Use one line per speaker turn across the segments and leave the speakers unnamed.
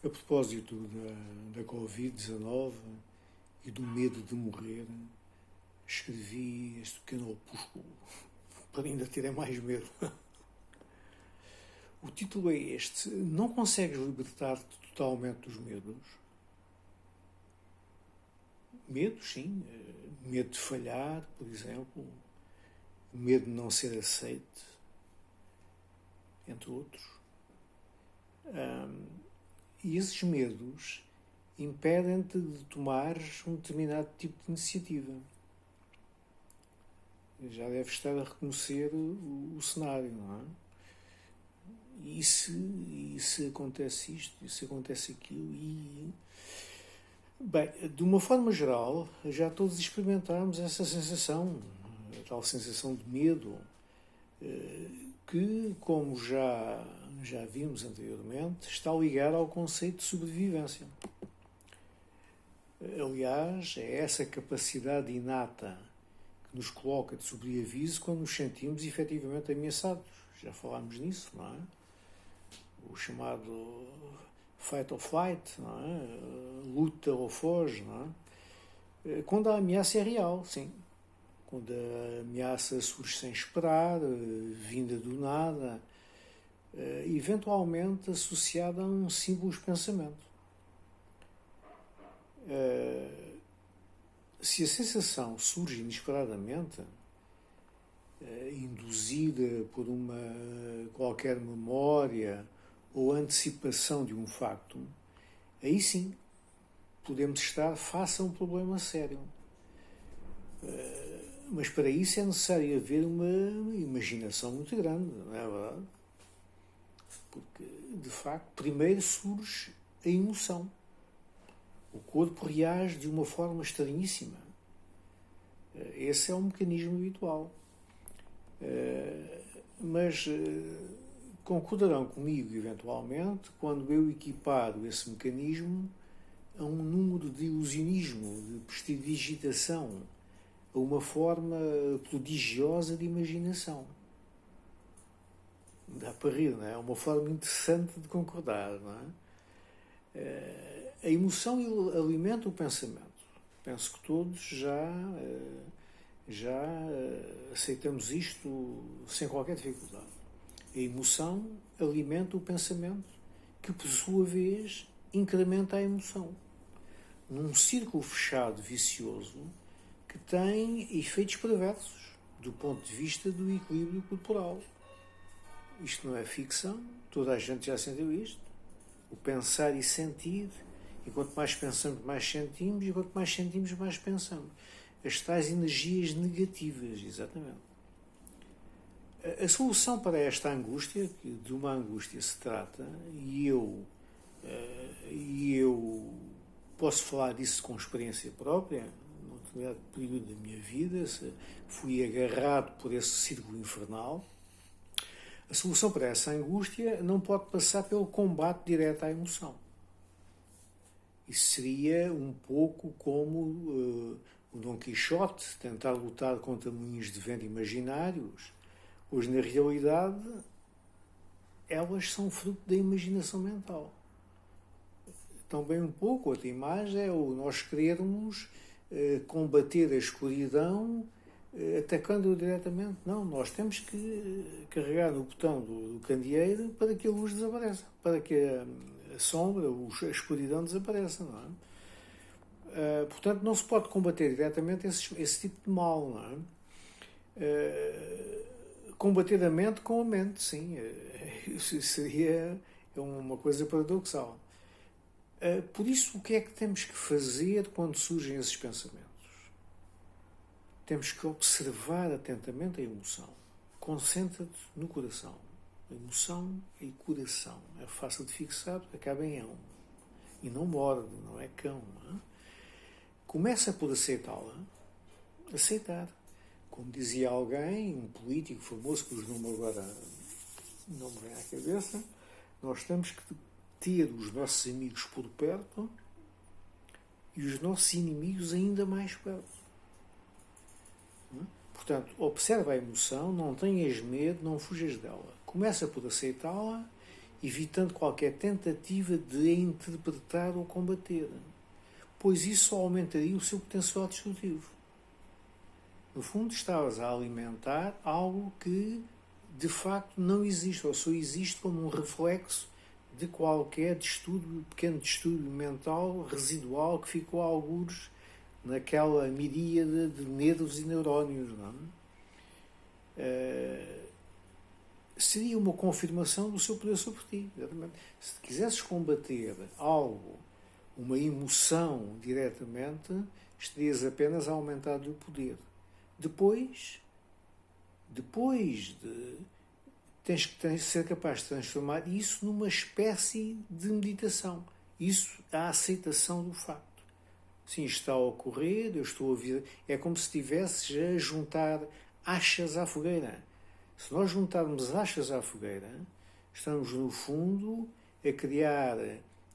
A propósito da Covid-19 e do medo de morrer, escrevi este pequeno opúsculo para ainda terem mais medo. O título é este: Não consegues libertar-te totalmente dos medos? Medos, sim. Medo de falhar, por exemplo. Medo de não ser aceite, entre outros. E esses medos impedem-te de tomares um determinado tipo de iniciativa. Já deves estar a reconhecer o cenário, não é? E se acontece isto, e se acontece aquilo, Bem, de uma forma geral, já todos experimentámos essa sensação, a tal sensação de medo, que, como já vimos anteriormente, está ligada ao conceito de sobrevivência. Aliás, é essa capacidade inata que nos coloca de sobreaviso quando nos sentimos efetivamente ameaçados. Já falámos nisso, não é? O chamado fight or flight, não é? Luta ou foge, não é? Quando a ameaça é real, sim. Quando a ameaça surge sem esperar, vinda do nada, eventualmente associada a um simples pensamento. Se a sensação surge inesperadamente, induzida por uma qualquer memória ou antecipação de um facto, aí sim podemos estar face a um problema sério. Mas para isso é necessário haver uma imaginação muito grande, não é verdade? Porque, de facto, primeiro surge a emoção. O corpo reage de uma forma estranhíssima. Esse é um mecanismo habitual. Mas concordarão comigo, eventualmente, quando eu equiparo esse mecanismo a um número de ilusionismo, de prestidigitação, a uma forma prodigiosa de imaginação. Dá para rir, não é? É uma forma interessante de concordar, não é? A emoção alimenta o pensamento. Penso que todos já aceitamos isto sem qualquer dificuldade. A emoção alimenta o pensamento, que por sua vez incrementa a emoção. Num círculo fechado vicioso que tem efeitos perversos do ponto de vista do equilíbrio corporal. Isto não é ficção, toda a gente já sentiu isto. O pensar e sentir, e quanto mais pensamos, mais sentimos, e quanto mais sentimos, mais pensamos. As tais energias negativas, exatamente. A solução para esta angústia, que de uma angústia se trata, e eu posso falar disso com experiência própria, num determinado período da minha vida, fui agarrado por esse círculo infernal. A solução para essa angústia não pode passar pelo combate direto à emoção. Isso seria um pouco como o Dom Quixote tentar lutar contra moinhos de vento imaginários. Pois, na realidade, elas são fruto da imaginação mental. Também um pouco, outra imagem, é o nós querermos combater a escuridão atacando-o diretamente. Não, nós temos que carregar no botão do candeeiro para que a luz desapareça, para que a sombra, a escuridão desapareça, não é? Portanto, não se pode combater diretamente esse tipo de mal, não é? Combater a mente com a mente, sim. Isso seria uma coisa paradoxal. Por isso, o que é que temos que fazer quando surgem esses pensamentos? Temos que observar atentamente a emoção. Concentra-te no coração. Emoção e coração. É fácil de fixar, acaba em ão. E não morde, não é cão. Não é? Começa por aceitá-la. Aceitar. Como dizia alguém, um político famoso, cujo nome agora não me vem à cabeça, nós temos que ter os nossos amigos por perto e os nossos inimigos ainda mais perto. Portanto, observa a emoção, não tenhas medo, não fujas dela. Começa por aceitá-la evitando qualquer tentativa de interpretar ou combater, pois isso só aumentaria o seu potencial destrutivo. No fundo, estavas a alimentar algo que, de facto, não existe, ou só existe como um reflexo de qualquer pequeno distúrbio mental residual que ficou a algures naquela miríade de nervos e neurónios, não é? Seria uma confirmação do seu poder sobre ti. Exatamente. Se quisesses combater algo, uma emoção diretamente, estarias apenas a aumentar-lhe o poder. Depois tens que ser capaz de transformar isso numa espécie de meditação. Isso, a aceitação do facto. Sim, está a ocorrer, eu estou a ver. É como se estivesses a juntar achas à fogueira. Se nós juntarmos achas à fogueira, estamos, no fundo, a criar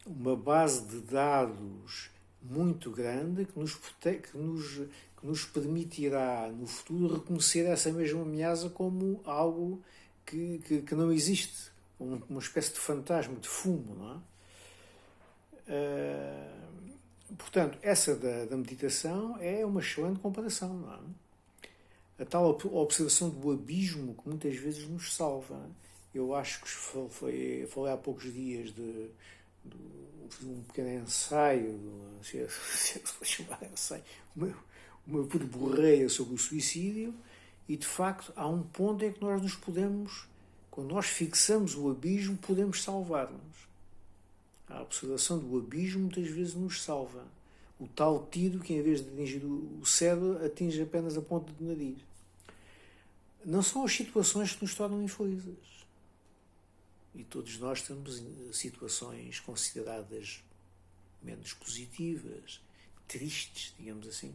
uma base de dados muito grande que nos permitirá, no futuro, reconhecer essa mesma ameaça como algo que não existe, uma espécie de fantasma, de fumo, não é? Portanto, essa da meditação é uma excelente comparação, não é? A tal observação do abismo que muitas vezes nos salva. Eu acho que falei há poucos dias de um pequeno ensaio, se vou chamar ensaio, uma verborreia sobre o suicídio, e de facto há um ponto em que nós nos podemos, quando nós fixamos o abismo, podemos salvar-nos. A observação do abismo muitas vezes nos salva. O tal tiro que, em vez de atingir o cérebro, atinge apenas a ponta do nariz. Não são as situações que nos tornam infelizes. E todos nós temos situações consideradas menos positivas, tristes, digamos assim.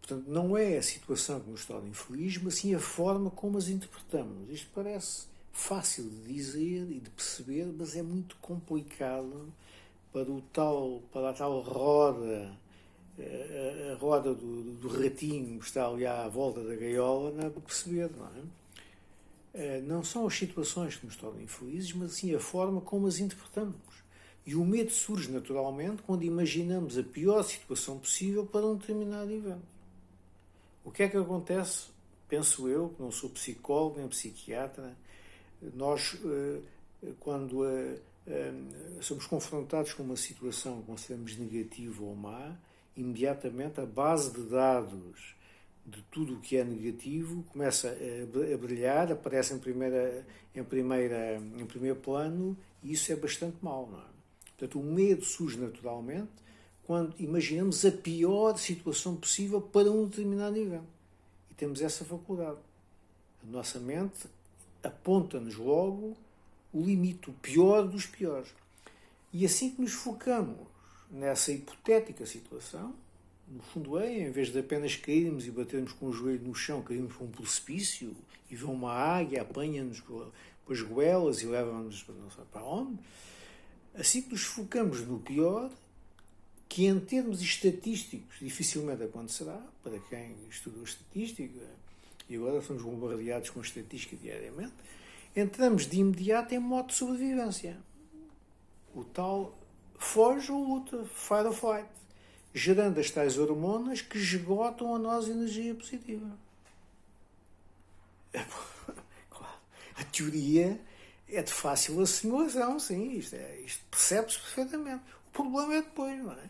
Portanto, não é a situação que nos torna infelizes, mas sim a forma como as interpretamos. Isto parece fácil de dizer e de perceber, mas é muito complicado para a tal roda, a roda do ratinho que está ali à volta da gaiola, não é para perceber, não é? Não são as situações que nos tornam infelizes, mas sim a forma como as interpretamos. E o medo surge naturalmente quando imaginamos a pior situação possível para um determinado evento. O que é que acontece? Penso eu, que não sou psicólogo nem psiquiatra, nós, quando somos confrontados com uma situação que consideramos negativa ou má, imediatamente a base de dados de tudo o que é negativo começa a brilhar, aparece em primeiro plano, e isso é bastante mau, não é? Portanto, o medo surge naturalmente quando imaginamos a pior situação possível para um determinado evento. E temos essa faculdade. A nossa mente aponta-nos logo o limite, o pior dos piores. E assim que nos focamos nessa hipotética situação, no fundo em vez de apenas cairmos e batermos com o joelho no chão, cairmos para um precipício e vem uma águia, apanha-nos pelas goelas e leva-nos não sei para onde, assim que nos focamos no pior, que em termos estatísticos dificilmente acontecerá, para quem estudou estatística, e agora somos bombardeados com estatística diariamente, entramos de imediato em modo de sobrevivência. O tal foge ou luta, fight or flight, gerando as tais hormonas que esgotam a nossa energia positiva. Claro, a teoria é de fácil assimilação, sim, isto percebe-se perfeitamente. O problema é depois, não é?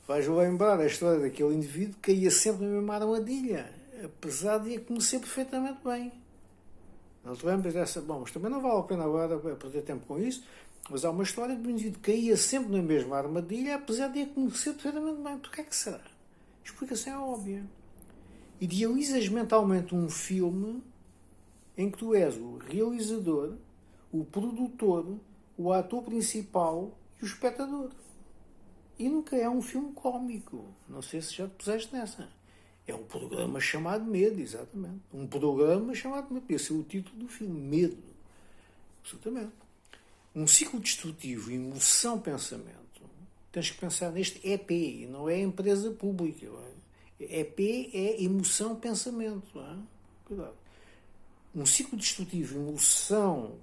Vais lembrar a história daquele indivíduo que caía sempre na mesma armadilha, apesar de a conhecer perfeitamente bem. Não te lembras dessa? Bom, mas também não vale a pena agora perder tempo com isso, mas há uma história de um indivíduo que caía sempre na mesma armadilha, apesar de a conhecer perfeitamente bem. Porquê é que será? A explicação é óbvia. Idealizas mentalmente um filme em que tu és o realizador, o produtor, o ator principal e o espectador. E nunca é um filme cómico. Não sei se já te puseste nessa. É um programa chamado Medo, exatamente. Um programa chamado Medo. Esse é o título do filme, Medo. Absolutamente. Um ciclo destrutivo, emoção, pensamento. Tens que pensar neste EP, não é empresa pública. EP é emoção, pensamento. Não é? Cuidado. Um ciclo destrutivo, emoção,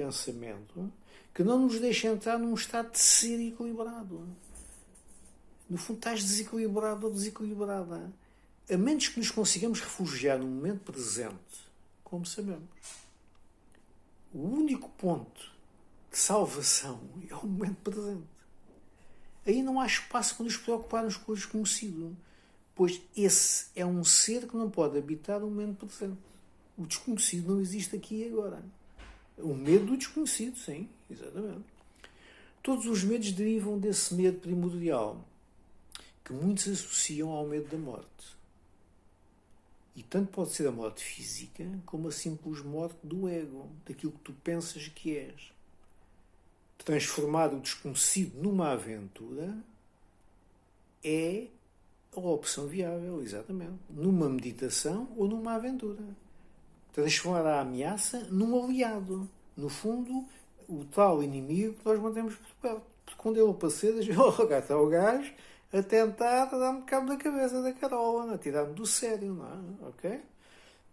pensamento que não nos deixa entrar num estado de ser equilibrado. No fundo, estás desequilibrado ou desequilibrada. A menos que nos consigamos refugiar no momento presente, como sabemos. O único ponto de salvação é o momento presente. Aí não há espaço para nos preocuparmos com o desconhecido, pois esse é um ser que não pode habitar o momento presente. O desconhecido não existe aqui e agora. O medo do desconhecido, sim, exatamente. Todos os medos derivam desse medo primordial, que muitos associam ao medo da morte. E tanto pode ser a morte física, como a simples morte do ego, daquilo que tu pensas que és. Transformar o desconhecido numa aventura é a opção viável, exatamente. Numa meditação ou numa aventura. Transformar a ameaça num aliado. No fundo, o tal inimigo que nós mantemos por perto. Porque quando ele aparecer, cá está o gajo a tentar dar-me cabo da cabeça da Carola, a tirar-me do sério, não é? Ok?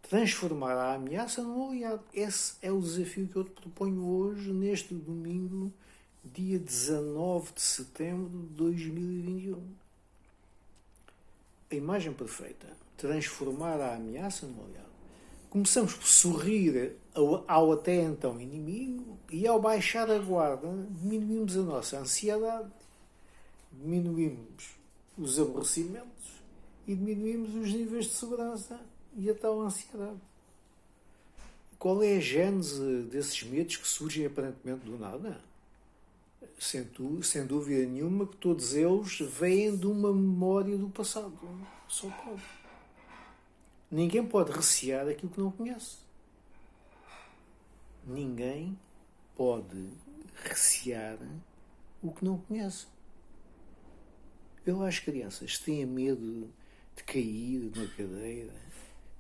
Transformar a ameaça num aliado. Esse é o desafio que eu te proponho hoje, neste domingo, dia 19 de setembro de 2021. A imagem perfeita. Transformar a ameaça num aliado. Começamos por sorrir ao até então inimigo e ao baixar a guarda diminuímos a nossa ansiedade, diminuímos os aborrecimentos e diminuímos os níveis de segurança e a tal ansiedade. Qual é a gênese desses medos que surgem aparentemente do nada? Sem dúvida nenhuma que todos eles vêm de uma memória do passado. Só pode. Ninguém pode recear aquilo que não conhece. Ninguém pode recear o que não conhece. Eu às crianças têm medo de cair de uma cadeira,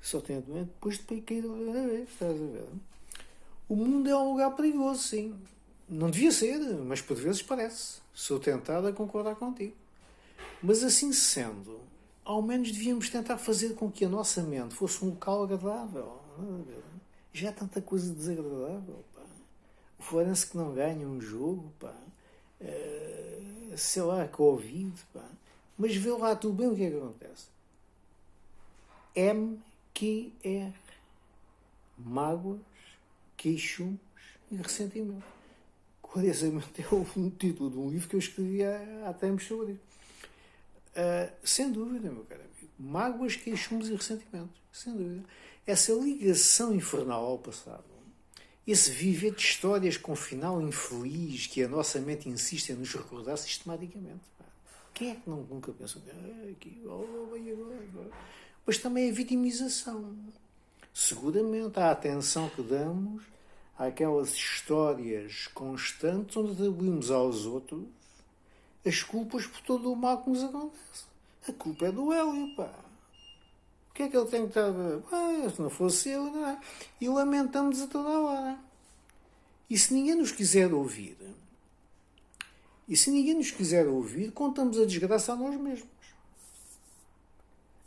só têm medo depois de cair da primeira vez, estás a ver? O mundo é um lugar perigoso, sim. Não devia ser, mas por vezes parece. Sou tentado a concordar contigo. Mas assim sendo, ao menos devíamos tentar fazer com que a nossa mente fosse um local agradável. Já há tanta coisa desagradável, pá. O forense que não ganha um jogo, pá. Sei lá, Covid, pá. Mas vê lá tudo bem o que é que acontece. MQR. Mágoas, queixumes e ressentimento. Curiosamente é o título de um livro que eu escrevi há tempos sobre isso. Sem dúvida, meu caro amigo. Mágoas, queixumes e ressentimentos. Sem dúvida. Essa ligação infernal ao passado, esse viver de histórias com final infeliz que a nossa mente insiste em nos recordar sistematicamente. Quem é que nunca pensou aqui, agora? Mas também a vitimização. Seguramente a atenção que damos àquelas histórias constantes onde atribuímos aos outros as culpas por todo o mal que nos acontece. A culpa é do Hélio, pá. O que é que ele tem que estar a ver? Se não fosse ele, não é? E lamentamos a toda a hora. E se ninguém nos quiser ouvir, contamos a desgraça a nós mesmos.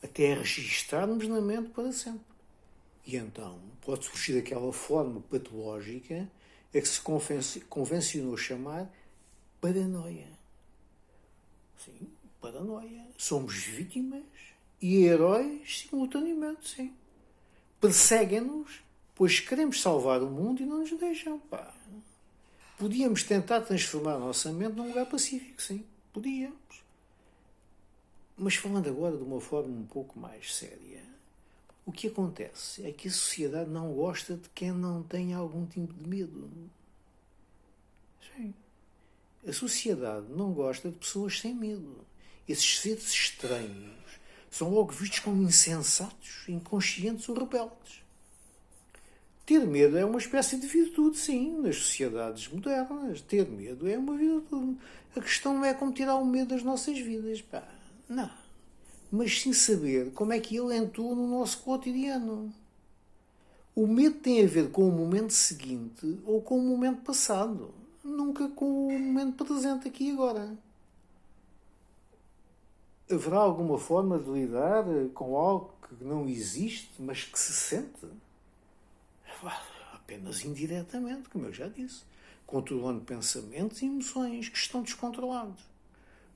Até registarmos na mente para sempre. E então pode surgir aquela forma patológica a que se convencionou chamar paranoia. Sim, paranoia. Somos vítimas e heróis simultaneamente, sim. Perseguem-nos, pois queremos salvar o mundo e não nos deixam, pá. Podíamos tentar transformar a nossa mente num lugar pacífico, sim. Podíamos. Mas falando agora de uma forma um pouco mais séria, o que acontece é que a sociedade não gosta de quem não tem algum tipo de medo. Sim. A sociedade não gosta de pessoas sem medo. Esses seres estranhos são logo vistos como insensatos, inconscientes ou rebeldes. Ter medo é uma espécie de virtude, sim, nas sociedades modernas. Ter medo é uma virtude. A questão não é como tirar o medo das nossas vidas, pá. Não. Mas sim saber como é que ele entrou no nosso cotidiano. O medo tem a ver com o momento seguinte ou com o momento passado. Nunca com o momento presente aqui e agora. Haverá alguma forma de lidar com algo que não existe, mas que se sente? apenas indiretamente, como eu já disse, controlando pensamentos e emoções que estão descontrolados.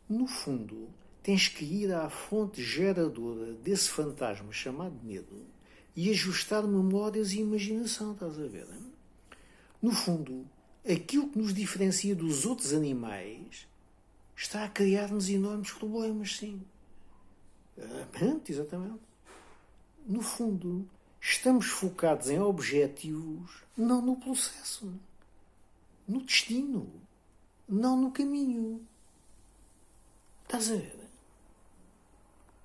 No fundo, tens que ir à fonte geradora desse fantasma chamado medo e ajustar memórias e imaginação, estás a ver? No fundo, aquilo que nos diferencia dos outros animais está a criar-nos enormes problemas, sim. Exatamente. No fundo, estamos focados em objetivos, não no processo, no destino, não no caminho. Estás a ver?